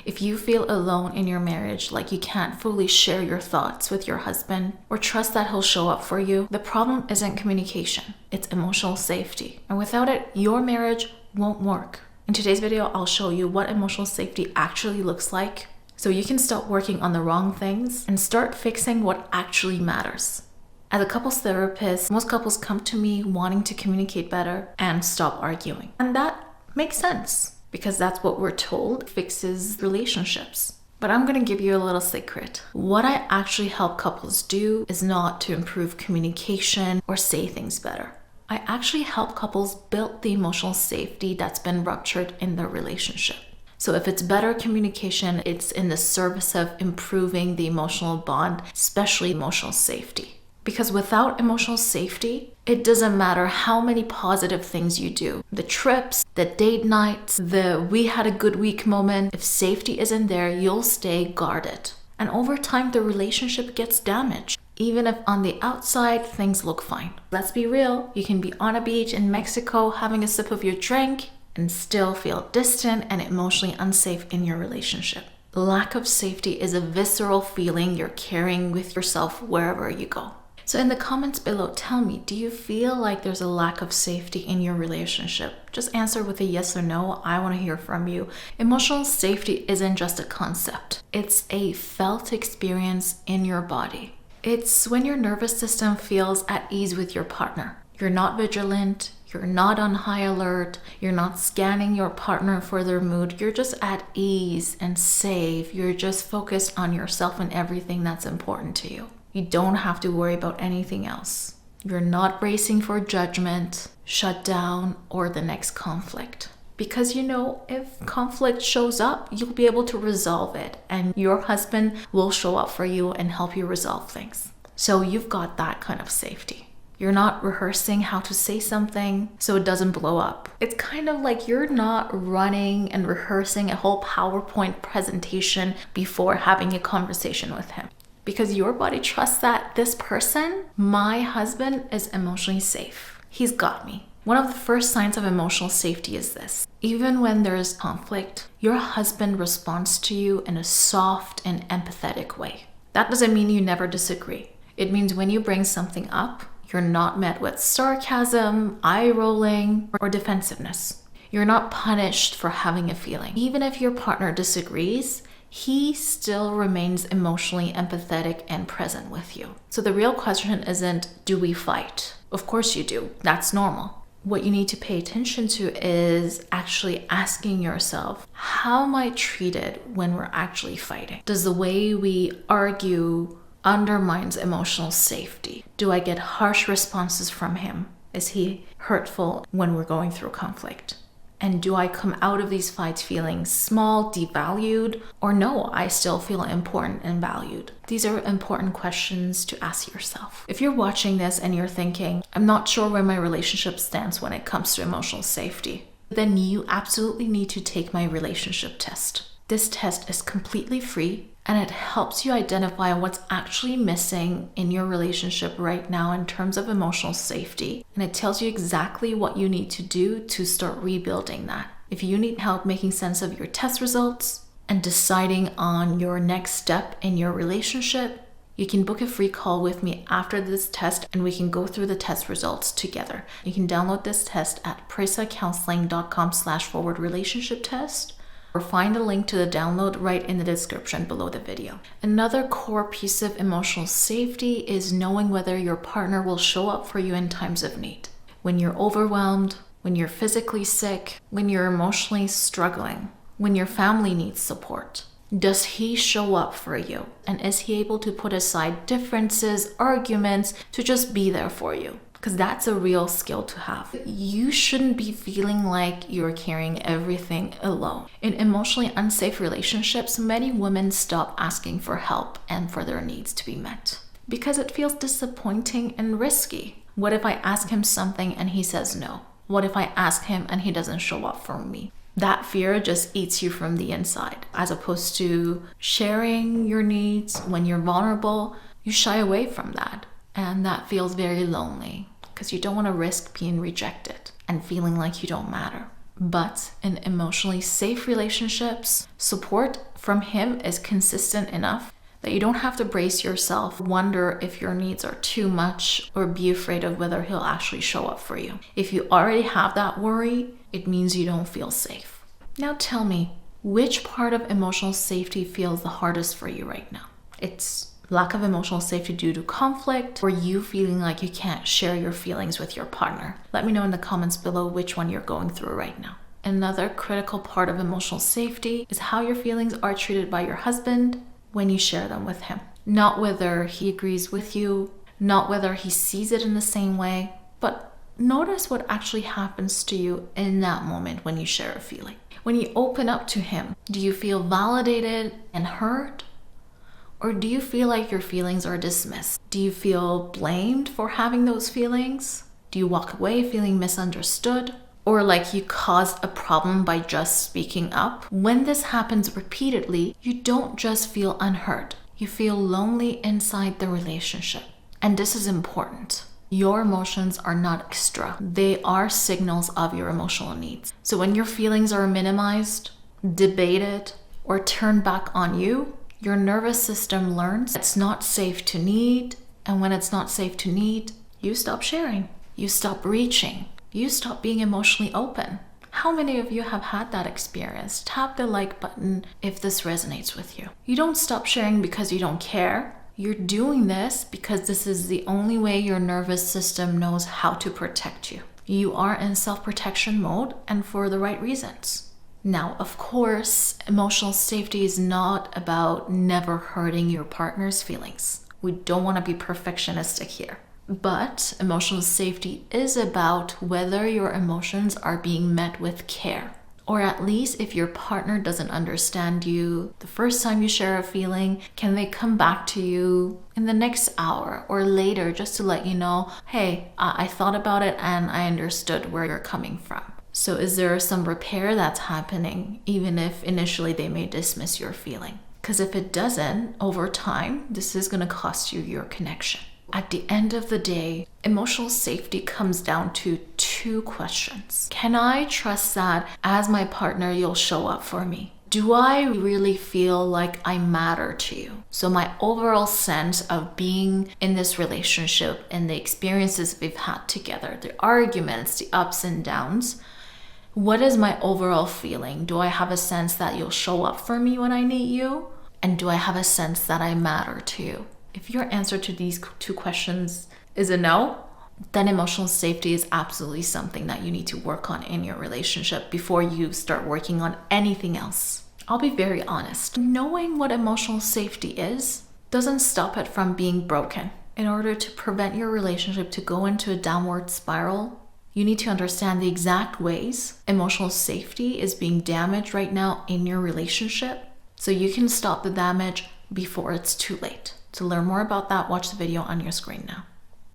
If you feel alone in your marriage, like you can't fully share your thoughts with your husband or trust that he'll show up for you, the problem isn't communication, it's emotional safety. And without it, your marriage won't work. In today's video, I'll show you what emotional safety actually looks like so you can stop working on the wrong things and start fixing what actually matters. As a couples therapist, most couples come to me wanting to communicate better and stop arguing. And that makes sense because that's what we're told fixes relationships. But I'm going to give you a little secret. What I actually help couples do is not to improve communication or say things better. I actually help couples build the emotional safety that's been ruptured in their relationship. So if it's better communication, it's in the service of improving the emotional bond, especially emotional safety. Because without emotional safety, it doesn't matter how many positive things you do. The trips, the date nights, the we had a good week moment. If safety isn't there, you'll stay guarded. And over time, the relationship gets damaged. Even if on the outside, things look fine. Let's be real, you can be on a beach in Mexico having a sip of your drink and still feel distant and emotionally unsafe in your relationship. Lack of safety is a visceral feeling you're carrying with yourself wherever you go. So in the comments below, tell me, do you feel like there's a lack of safety in your relationship? Just answer with a yes or no. I want to hear from you. Emotional safety isn't just a concept. It's a felt experience in your body. It's when your nervous system feels at ease with your partner. You're not vigilant. You're not on high alert. You're not scanning your partner for their mood. You're just at ease and safe. You're just focused on yourself and everything that's important to you. You don't have to worry about anything else. You're not racing for judgment, shutdown, or the next conflict. Because you know, if conflict shows up, you'll be able to resolve it, and your husband will show up for you and help you resolve things. So you've got that kind of safety. You're not rehearsing how to say something so it doesn't blow up. It's kind of like you're not running and rehearsing a whole PowerPoint presentation before having a conversation with him. Because your body trusts that this person, my husband, is emotionally safe. He's got me. One of the first signs of emotional safety is this. Even when there is conflict, your husband responds to you in a soft and empathetic way. That doesn't mean you never disagree. It means when you bring something up, you're not met with sarcasm, eye rolling, or defensiveness. You're not punished for having a feeling. Even if your partner disagrees, he still remains emotionally empathetic and present with you. So the real question isn't, do we fight? Of course you do. That's normal. What you need to pay attention to is actually asking yourself, how am I treated when we're actually fighting? Does the way we argue undermines emotional safety? Do I get harsh responses from him? Is he hurtful when we're going through conflict? And do I come out of these fights feeling small, devalued, or no, I still feel important and valued? These are important questions to ask yourself. If you're watching this and you're thinking, I'm not sure where my relationship stands when it comes to emotional safety, then you absolutely need to take my relationship test. This test is completely free and it helps you identify what's actually missing in your relationship right now in terms of emotional safety. And it tells you exactly what you need to do to start rebuilding that. If you need help making sense of your test results and deciding on your next step in your relationship, you can book a free call with me after this test and we can go through the test results together. You can download this test at parisacounselling.com/relationship test. Or find a link to the download right in the description below the video. Another core piece of emotional safety is knowing whether your partner will show up for you in times of need. When you're overwhelmed, when you're physically sick, when you're emotionally struggling, when your family needs support. Does he show up for you? And is he able to put aside differences, arguments, to just be there for you? Because that's a real skill to have. You shouldn't be feeling like you're carrying everything alone. In emotionally unsafe relationships, many women stop asking for help and for their needs to be met because it feels disappointing and risky. What if I ask him something and he says no? What if I ask him and he doesn't show up for me? That fear just eats you from the inside. As opposed to sharing your needs when you're vulnerable, you shy away from that. And that feels very lonely because you don't want to risk being rejected and feeling like you don't matter. But in emotionally safe relationships, support from him is consistent enough that you don't have to brace yourself, wonder if your needs are too much, or be afraid of whether he'll actually show up for you. If you already have that worry, it means you don't feel safe. Now tell me, which part of emotional safety feels the hardest for you right now? It's lack of emotional safety due to conflict, or you feeling like you can't share your feelings with your partner? Let me know in the comments below which one you're going through right now. Another critical part of emotional safety is how your feelings are treated by your husband when you share them with him. Not whether he agrees with you, not whether he sees it in the same way, but notice what actually happens to you in that moment when you share a feeling. When you open up to him, do you feel validated and heard? Or do you feel like your feelings are dismissed? Do you feel blamed for having those feelings? Do you walk away feeling misunderstood? Or like you caused a problem by just speaking up? When this happens repeatedly, you don't just feel unheard. You feel lonely inside the relationship. And this is important. Your emotions are not extra. They are signals of your emotional needs. So when your feelings are minimized, debated, or turned back on you, your nervous system learns it's not safe to need. And when it's not safe to need, you stop sharing. You stop reaching. You stop being emotionally open. How many of you have had that experience? Tap the like button if this resonates with you. You don't stop sharing because you don't care. You're doing this because this is the only way your nervous system knows how to protect you. You are in self-protection mode, and for the right reasons. Now, of course, emotional safety is not about never hurting your partner's feelings. We don't want to be perfectionistic here. But emotional safety is about whether your emotions are being met with care. Or at least if your partner doesn't understand you the first time you share a feeling, can they come back to you in the next hour or later just to let you know, hey, I thought about it and I understood where you're coming from. So is there some repair that's happening, even if initially they may dismiss your feeling? Because if it doesn't, over time, this is going to cost you your connection. At the end of the day, emotional safety comes down to two questions. Can I trust that as my partner, you'll show up for me? Do I really feel like I matter to you? So my overall sense of being in this relationship and the experiences we've had together, the arguments, the ups and downs, what is my overall feeling? Do I have a sense that you'll show up for me when I need you? And do I have a sense that I matter to you? If your answer to these two questions is a no, then emotional safety is absolutely something that you need to work on in your relationship before you start working on anything else. I'll be very honest. Knowing what emotional safety is doesn't stop it from being broken. In order to prevent your relationship to go into a downward spiral, you need to understand the exact ways emotional safety is being damaged right now in your relationship so you can stop the damage before it's too late. To learn more about that, watch the video on your screen now.